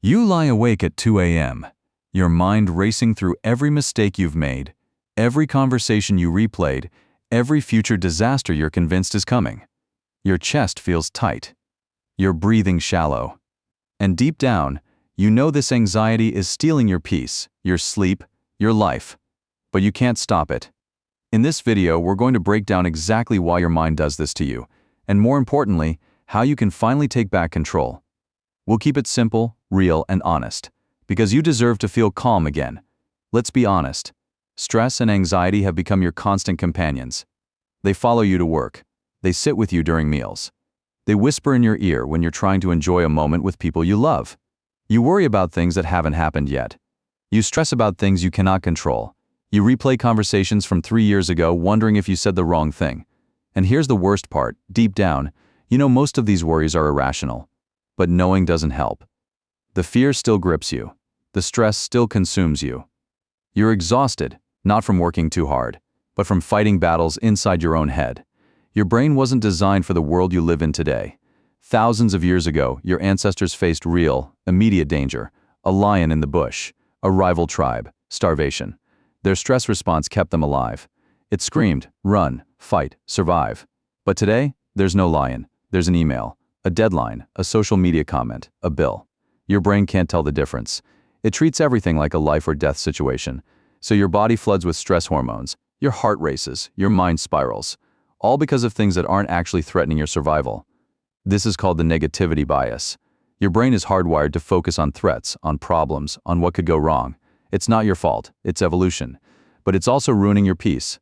You lie awake at 2 a.m., your mind racing through every mistake you've made, every conversation you replayed, every future disaster you're convinced is coming. Your chest feels tight. You're breathing shallow. And deep down, you know this anxiety is stealing your peace, your sleep, your life. But you can't stop it. In this video, we're going to break down exactly why your mind does this to you, and more importantly, how you can finally take back control. We'll keep it simple, real, and honest, because you deserve to feel calm again. Let's be honest. Stress and anxiety have become your constant companions. They follow you to work. They sit with you during meals. They whisper in your ear when you're trying to enjoy a moment with people you love. You worry about things that haven't happened yet. You stress about things you cannot control. You replay conversations from 3 years ago wondering if you said the wrong thing. And here's the worst part, deep down, you know most of these worries are irrational. But knowing doesn't help. The fear still grips you. The stress still consumes you. You're exhausted, not from working too hard, but from fighting battles inside your own head. Your brain wasn't designed for the world you live in today. Thousands of years ago, your ancestors faced real, immediate danger, a lion in the bush, a rival tribe, starvation. Their stress response kept them alive. It screamed, run, fight, survive. But today, there's no lion. There's an email, a deadline, a social media comment, a bill. Your brain can't tell the difference. It treats everything like a life or death situation. So your body floods with stress hormones, your heart races, your mind spirals, all because of things that aren't actually threatening your survival. This is called the negativity bias. Your brain is hardwired to focus on threats, on problems, on what could go wrong. It's not your fault, it's evolution. But it's also ruining your peace.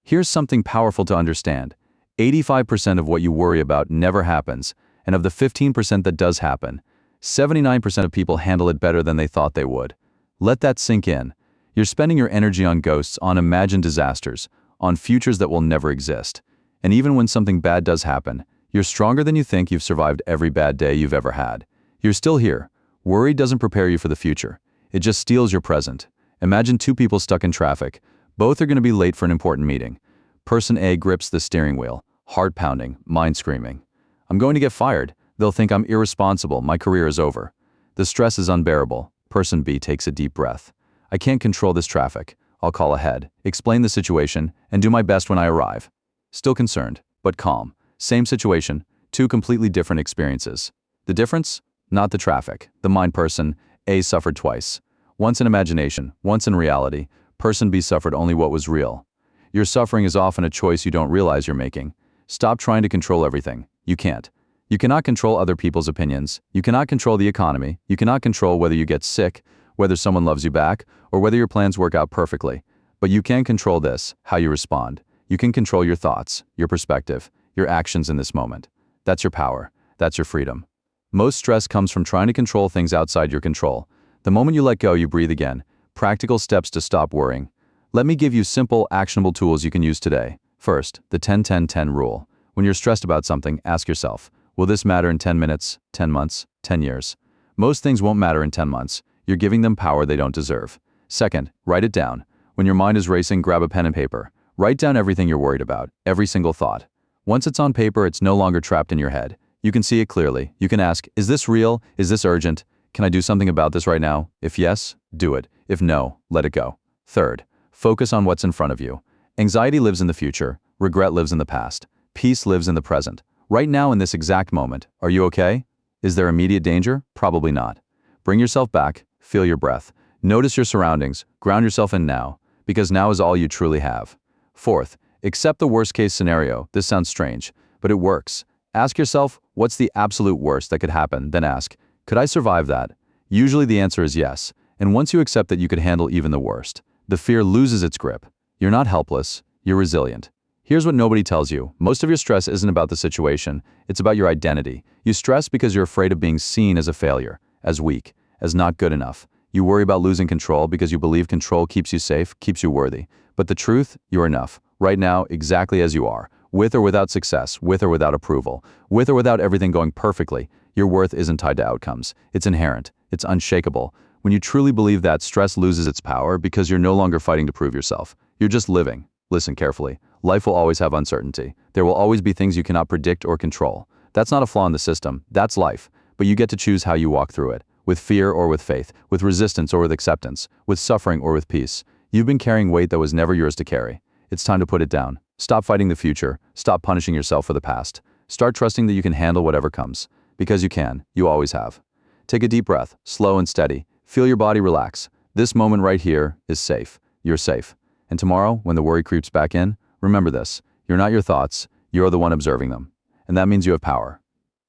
Here's something powerful to understand. 85% of what you worry about never happens, and of the 15% that does happen, 79% of people handle it better than they thought they would. Let that sink in. You're spending your energy on ghosts, on imagined disasters, on futures that will never exist. And even when something bad does happen, you're stronger than you think. You've survived every bad day you've ever had. You're still here. Worry doesn't prepare you for the future. It just steals your present. Imagine two people stuck in traffic. Both are going to be late for an important meeting. Person A grips the steering wheel, heart pounding, mind screaming. I'm going to get fired. They'll think I'm irresponsible. My career is over. The stress is unbearable. Person B takes a deep breath. I can't control this traffic. I'll call ahead, explain the situation, and do my best when I arrive. Still concerned, but calm. Same situation, two completely different experiences. The difference? Not the traffic. The mind. Person A suffered twice. Once in imagination, once in reality. Person B suffered only what was real. Your suffering is often a choice you don't realize you're making. Stop trying to control everything. You can't. You cannot control other people's opinions. You cannot control the economy. You cannot control whether you get sick, whether someone loves you back, or whether your plans work out perfectly. But you can control this, how you respond. You can control your thoughts, your perspective, your actions in this moment. That's your power. That's your freedom. Most stress comes from trying to control things outside your control. The moment you let go, you breathe again. Practical steps to stop worrying. Let me give you simple, actionable tools you can use today. First, the 10-10-10 rule. When you're stressed about something, ask yourself, will this matter in 10 minutes, 10 months, 10 years? Most things won't matter in 10 months. You're giving them power they don't deserve. Second, write it down. When your mind is racing, grab a pen and paper. Write down everything you're worried about, every single thought. Once it's on paper, it's no longer trapped in your head. You can see it clearly. You can ask, is this real? Is this urgent? Can I do something about this right now? If yes, do it. If no, let it go. Third, focus on what's in front of you. Anxiety lives in the future. Regret lives in the past. Peace lives in the present. Right now in this exact moment, are you okay? Is there immediate danger? Probably not. Bring yourself back. Feel your breath. Notice your surroundings. Ground yourself in now, because now is all you truly have. Fourth, accept the worst-case scenario. This sounds strange, but it works. Ask yourself, what's the absolute worst that could happen? Then ask, could I survive that? Usually the answer is yes, and once you accept that you could handle even the worst, the fear loses its grip. You're not helpless, you're resilient. Here's what nobody tells you. Most of your stress isn't about the situation, it's about your identity. You stress because you're afraid of being seen as a failure, as weak, as not good enough. You worry about losing control because you believe control keeps you safe, keeps you worthy. But the truth, you're enough. Right now, exactly as you are. With or without success, with or without approval, with or without everything going perfectly, your worth isn't tied to outcomes. It's inherent. It's unshakable. When you truly believe that, stress loses its power because you're no longer fighting to prove yourself. You're just living. Listen carefully. Life will always have uncertainty. There will always be things you cannot predict or control. That's not a flaw in the system. That's life. But you get to choose how you walk through it. With fear or with faith, with resistance or with acceptance, with suffering or with peace. You've been carrying weight that was never yours to carry. It's time to put it down. Stop fighting the future. Stop punishing yourself for the past. Start trusting that you can handle whatever comes. Because you can. You always have. Take a deep breath, slow and steady. Feel your body relax. This moment right here is safe. You're safe. And tomorrow, when the worry creeps back in, remember this. You're not your thoughts. You're the one observing them. And that means you have power.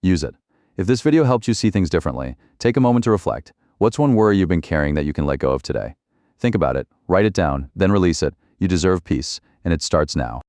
Use it. If this video helped you see things differently, take a moment to reflect. What's one worry you've been carrying that you can let go of today? Think about it, write it down, then release it. You deserve peace, and it starts now.